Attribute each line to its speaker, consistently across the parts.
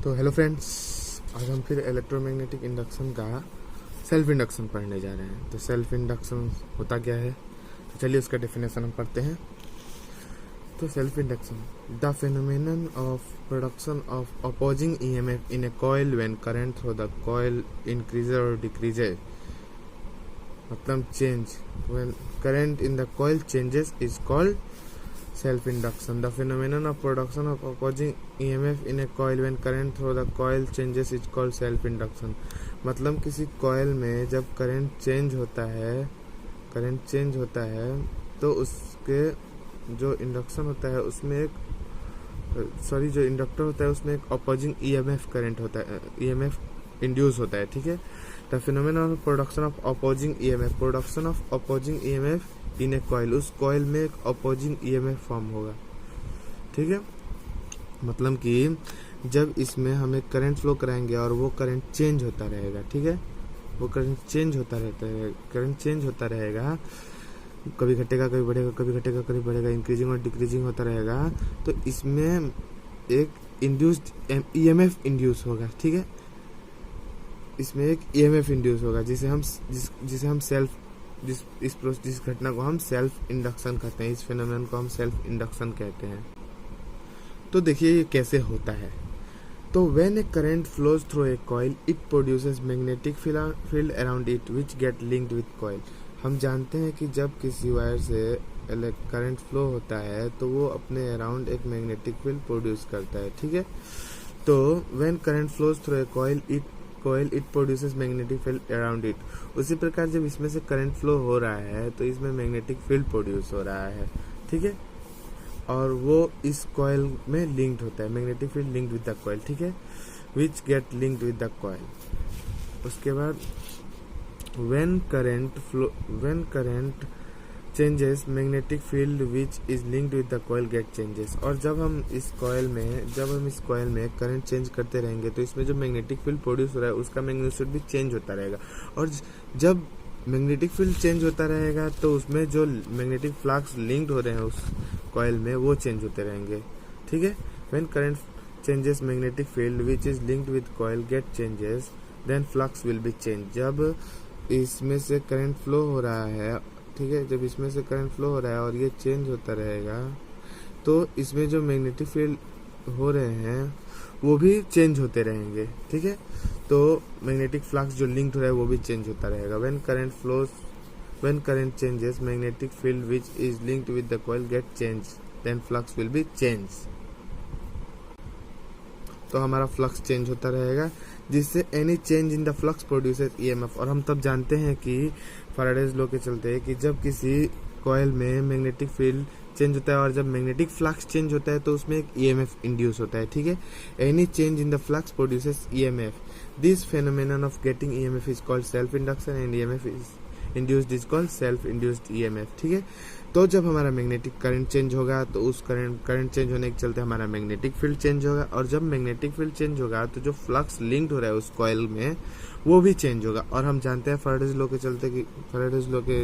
Speaker 1: तो hello friends, आज हम फिर इलेक्ट्रोमैग्नेटिक इंडक्शन का सेल्फ इंडक्शन पढ़ने जा रहे हैं। तो सेल्फ इंडक्शन होता क्या है, तो चलिए उसका डेफिनेशन हम पढ़ते हैं। तो self induction, the phenomenon of production of opposing EMF in A coil when current through the coil increases और डिक्रीजेज, मतलब change when current in the coil changes is called self induction. The phenomenon of production of opposing EMF in a coil when current through the coil changes is called self induction. मतलब किसी coil में जब current change होता है तो उसके जो induction होता है उसमें जो इंडक्टर होता है उसमें एक अपोजिंग EMF करंट होता है, EMF इंड्यूस होता है। ठीक है, the phenomenon of production of opposing EMF, production of opposing EMF in A coil, उस कॉइल में एक अपोजिंग EMF फॉर्म होगा। ठीक है, मतलब कि जब इसमें हम एक करंट फ्लो कराएंगे और वो करंट चेंज होता रहेगा। ठीक है, वो करंट चेंज होता रहेगा, कभी घटेगा कभी बढ़ेगा, कभी घटेगा कभी बढ़ेगा, इंक्रीजिंग और डिक्रीजिंग होता रहेगा। तो इसमें एक इंड्यूस्ड EMF इंड्यूस होगा। ठीक है, इसमें एक EMF इंड्यूस होगा जिसे हम सेल्फ जिस घटना को हम सेल्फ इंडक्शन कहते हैं, इस फिनोमेनन को हम सेल्फ इंडक्शन कहते हैं। तो देखिए ये कैसे होता है। तो when a current flows through a coil it produces magnetic field around it which get linked with coil. हम जानते हैं कि जब किसी वायर से करंट फ्लो होता है तो वो अपने अराउंड एक मैग्नेटिक फील्ड प्रोड्यूस करता है। ठीक है, तो when current flows through a coil it produces magnetic field around it. उसी प्रकार जब इसमें से करंट फ्लो हो रहा है तो इसमें मैग्नेटिक फील्ड प्रोड्यूस हो रहा है। ठीक है, और वो इस कॉइल में लिंक्ड होता है, magnetic field linked with the coil. ठीक है, which get linked with the coil. उसके बाद when current changes magnetic field which is linked with the coil get changes. और जब हम इस कॉइल में करंट चेंज करते रहेंगे तो इसमें जो मैग्नेटिक फील्ड प्रोड्यूस हो रहा है उसका मैग्नीट्यूड भी चेंज होता रहेगा। और जब मैग्नेटिक फील्ड चेंज होता रहेगा तो उसमें जो मैग्नेटिक फ्लक्स लिंक्ड हो रहे हैं उस कॉइल में वो चेंज होते रहेंगे। ठीक है, when current changes magnetic field which is linked with coil get changes then flux will be change. जब इसमें से करंट फ्लो हो रहा है, ठीक है, जब इसमें से करंट फ्लो हो रहा है और ये चेंज होता रहेगा तो इसमें जो मैग्नेटिक फील्ड हो रहे हैं वो भी चेंज होते रहेंगे। ठीक है, तो मैग्नेटिक फ्लक्स जो लिंक्ड हो रहा है वो भी चेंज होता रहेगा। When current changes magnetic field which is linked with the coil get change then flux will be change. तो हमारा फ्लक्स चेंज होता रहेगा जिससे any change in the flux produces EMF। और हम तब जानते हैं कि फैराडेज लॉ के चलते कि जब किसी कॉइल में मैग्नेटिक फील्ड चेंज होता है और जब मैग्नेटिक फ्लक्स चेंज होता है तो उसमें एक EMF इंड्यूस होता है। ठीक है, any change in the flux produces EMF। This phenomenon of getting EMF is called self induction and EMF is induced is called self induced EMF। ठीक है, तो जब हमारा मैग्नेटिक करंट चेंज होगा तो उस करंट चेंज होने के चलते हमारा मैग्नेटिक फील्ड चेंज होगा, और जब मैग्नेटिक फील्ड चेंज होगा तो जो फ्लक्स लिंक्ड हो रहा है उस कॉइल में वो भी चेंज होगा। और हम जानते हैं फैराडेज लॉ के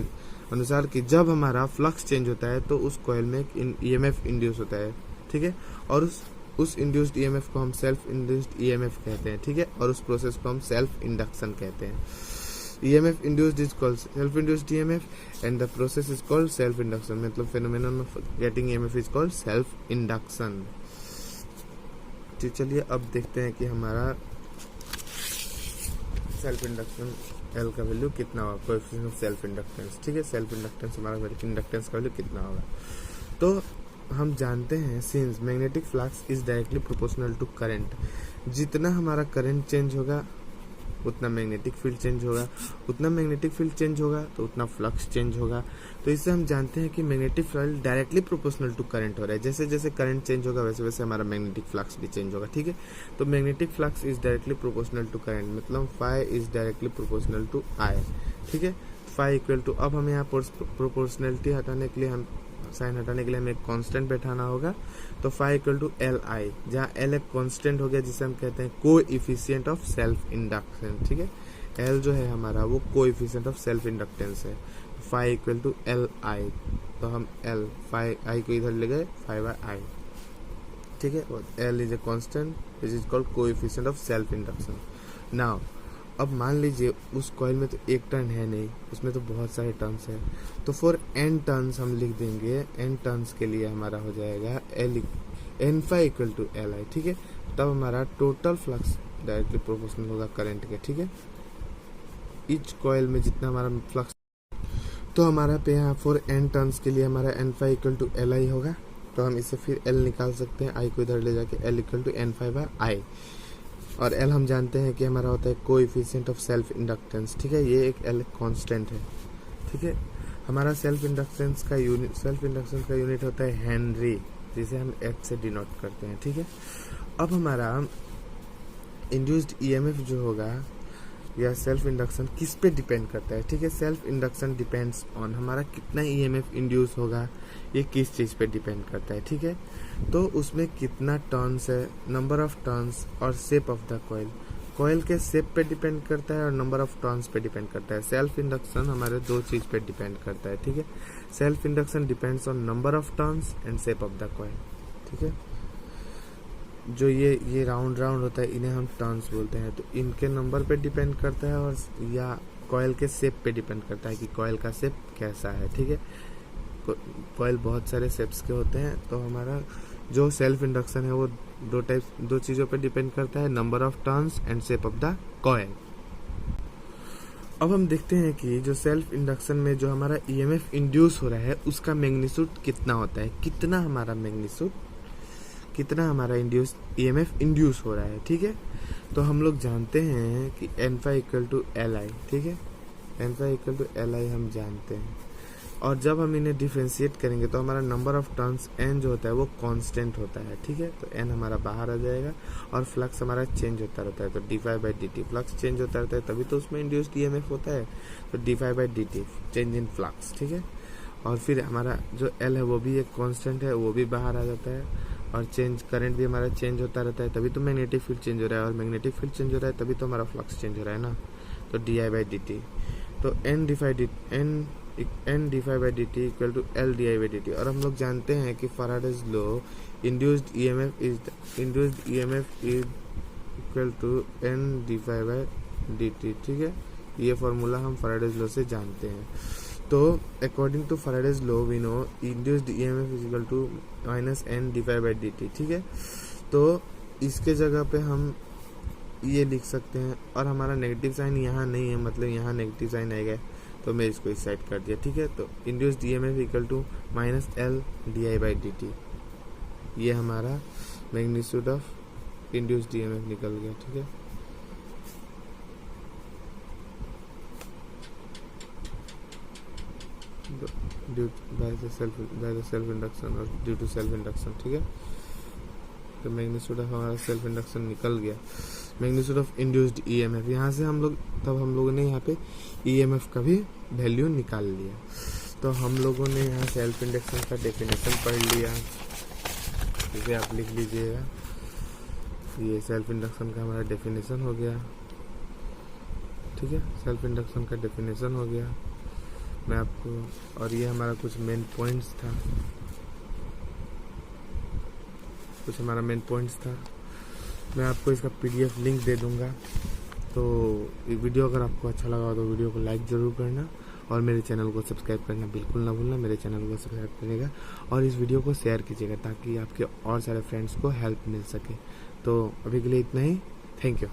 Speaker 1: अनुसार कि जब हमारा फ्लक्स चेंज होता है तो उस कॉइल में एक EMF इंड्यूस होता है। ठीक है, और उस इंड्यूस्ड EMF को हम सेल्फ इंड्यूस्ड EMF कहते हैं। ठीक है, और उस प्रोसेस को हम सेल्फ इंडक्शन कहते हैं। EMF induced is called self-induced EMF and the process is called self-induction। मतलब phenomenon of getting EMF is called self-induction। तो चलिए अब देखते हैं कि हमारा सेल्फ इंडक्शन L का वैल्यू कितना होगा, कोएफिशिएंट ऑफ सेल्फ इंडक्टेंस। ठीक है, सेल्फ इंडक्टेंस हमारा इंडक्टेंस का वैल्यू कितना होगा। तो हम जानते हैं since magnetic flux is directly proportional to current, जितना हमारा करंट चेंज होगा उतना मैग्नेटिक फील्ड चेंज होगा, उतना मैग्नेटिक फील्ड चेंज होगा तो उतना फ्लक्स चेंज होगा। तो इससे हम जानते हैं कि magnetic field directly proportional to current हो रहा है। जैसे जैसे करंट चेंज होगा वैसे वैसे हमारा मैग्नेटिक फ्लक्स भी चेंज होगा। ठीक है, तो magnetic flux is directly proportional to current, मतलब phi is directly proportional to I. ठीक है, फाई इक्वल टू, अब हमें यहाँ प्रोपोर्शनलिटी हटाने के लिए साइन हटाने के लिए हमें एक कांस्टेंट बैठाना होगा। तो फाई इक्वल टू LI, जहाँ L एक कांस्टेंट हो गया जिसे हम कहते हैं कोएफिशिएंट ऑफ सेल्फ इंडक्शन। ठीक है, L जो है हमारा वो कोएफिशिएंट ऑफ सेल्फ इंडक्टेंस है। फाई इक्वल टू LI, तो हम फाई I को इधर ले गए, 5/I। ठीक है। और L is a constant which is called coefficient of self induction. Now अब मान लीजिए उस कॉइल में तो एक टर्न है नहीं, उसमें तो बहुत सारे टर्न्स है, तो फॉर n टर्न्स हम लिख देंगे, n टर्न्स के लिए हमारा हो जाएगा n phi equal to L I, ठीक है। तब हमारा टोटल फ्लक्स डायरेक्टली प्रोपोर्शनल होगा करंट के, ठीक है। ईच कॉइल में जितना हमारा फ्लक्स, तो हमारा पे यहाँ फॉर n टर्न्स के लिए हमारा n phi equal to L I होगा। तो हम इससे फिर l निकाल सकते हैं, i को इधर ले जाके l equal to n phi by I. और l हम जानते हैं कि हमारा होता है कोएफिशिएंट ऑफ सेल्फ इंडक्टेंस, ठीक है। ये एक l कांस्टेंट है, ठीक है। हमारा सेल्फ इंडक्टेंस का यूनिट होता है हेनरी, जिसे हम H से डिनोट करते हैं, ठीक है। अब हमारा इंड्यूस्ड ईएमएफ जो होगा या सेल्फ इंडक्शन किस पे डिपेंड करता है, ठीक है। सेल्फ इंडक्शन डिपेंड्स ऑन हमारा कितना ईएमएफ इंड्यूस होगा, ये किस चीज़ पे डिपेंड करता है, ठीक है। तो उसमें कितना टर्न्स है, नंबर ऑफ टर्न्स और shape of the coil, coil के शेप पे डिपेंड करता है और नंबर ऑफ टर्न्स पे डिपेंड करता है। सेल्फ इंडक्शन हमारे दो चीज़ पे डिपेंड करता है, ठीक है। Self induction depends on number of turns and shape of the coil, ठीक है। जो ये राउंड होता है, इन्हें हम टर्न्स बोलते हैं। तो इनके नंबर पे डिपेंड करता है और या कॉइल के शेप पे डिपेंड करता है कि कॉइल का शेप कैसा है, ठीक है। कॉइल बहुत सारे शेप्स के होते हैं, तो हमारा जो सेल्फ इंडक्शन है वो दो चीज़ों पे डिपेंड करता है, number of turns and shape of the coil. अब हम देखते हैं कि जो सेल्फ इंडक्शन में जो हमारा ईएमएफ इंड्यूस हो रहा है उसका मैग्नीट्यूड कितना होता है, कितना हमारा ईएमएफ इंड्यूस हो रहा है, ठीक है। तो हम लोग जानते हैं कि N phi equal to L I, ठीक है। N phi equal to L I हम जानते हैं, और जब हम इन्हें डिफ्रेंशिएट करेंगे तो हमारा नंबर ऑफ टर्न्स एन जो होता है वो कांस्टेंट होता है, ठीक है। तो एन हमारा बाहर आ जाएगा और फ्लक्स हमारा चेंज होता रहता है। तो D phi by D T, flux change होता रहता है तभी तो उसमें इंड्यूस्ड ईएमएफ होता है। तो D phi by D T change in flux, ठीक है। और फिर हमारा जो एल है वो भी एक कांस्टेंट है, वो भी बाहर आ जाता है। और करंट भी हमारा चेंज होता रहता है, तभी तो मैग्नेटिक फील्ड चेंज हो रहा है, और मैग्नेटिक फील्ड चेंज हो रहा है तभी तो हमारा फ्लक्स चेंज हो रहा है ना। तो D I by D T, तो N D phi by D T equal to L D I by D T. और हम लोग जानते हैं कि Faraday's law induced EMF is equal to N D phi by D T, ठीक है। ये फॉर्मूला हम फैराडेज लॉ से जानते हैं। तो according to Faraday's law we know induced EMF is equal to minus N D phi by D T, ठीक है। तो इसके जगह पे हम ये लिख सकते हैं, और हमारा नेगेटिव साइन यहाँ नहीं है, मतलब यहाँ नेगेटिव साइन आएगा, तो मैं इसको इस साइड कर दिया, ठीक है। तो induced EMF equal to minus L D I by D T, ये हमारा मैग्नीट्यूड ऑफ इंड्यूस्ड ईएमएफ निकल गया, ठीक है। बाय द सेल्फ इंडक्शन और ड्यू टू सेल्फ इंडक्शन, ठीक है। तो मैग्नीट्यूड ऑफ हमारा सेल्फ इंडक्शन निकल गया। मैग्नीट्यूड ऑफ इंड्यूस्ड ईएमएफ, यहाँ से हम लोगों ने यहाँ पे ईएमएफ का भी वैल्यू निकाल लिया। तो हम लोगों ने यहाँ सेल्फ इंडक्शन का डेफिनेशन पढ़ लिया, इसे आप लिख लीजिएगा। ये सेल्फ इंडक्शन का हमारा डेफिनेशन हो गया, ठीक है। सेल्फ इंडक्शन का डेफिनेशन हो गया मैं आपको, और ये हमारा कुछ मेन पॉइंट्स था, मैं आपको इसका पीडीएफ लिंक दे दूंगा। तो ये वीडियो अगर आपको अच्छा लगा तो वीडियो को लाइक ज़रूर करना, और मेरे चैनल को सब्सक्राइब करना बिल्कुल ना भूलना। मेरे चैनल को सब्सक्राइब करिएगा और इस वीडियो को शेयर कीजिएगा ताकि आपके और सारे फ्रेंड्स को हेल्प मिल सके। तो अभी के लिए इतना ही, थैंक यू।